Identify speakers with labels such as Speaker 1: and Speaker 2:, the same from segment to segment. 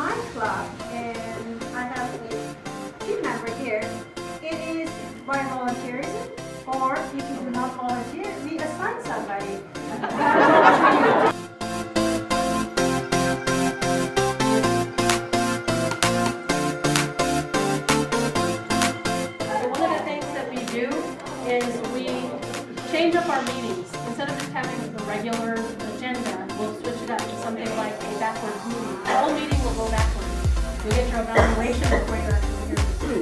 Speaker 1: my club, and I have a team member here. It is by volunteerism, or if you do not volunteer, we assign somebody.
Speaker 2: One of the things that we do is we change up our meetings. Instead of just having the regular agenda, we'll switch it up to something like a backwards meeting. The whole meeting will go backwards. You get your evaluation before you're actually here to speak.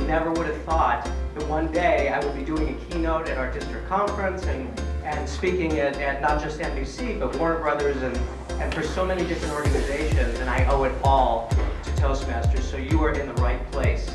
Speaker 3: Never would have thought that one day I would be doing a keynote at our district conference and speaking at not just L.A.C.E, but Warner Brothers and for so many different organizations, and I owe it all to Toastmasters, so you are in the right place.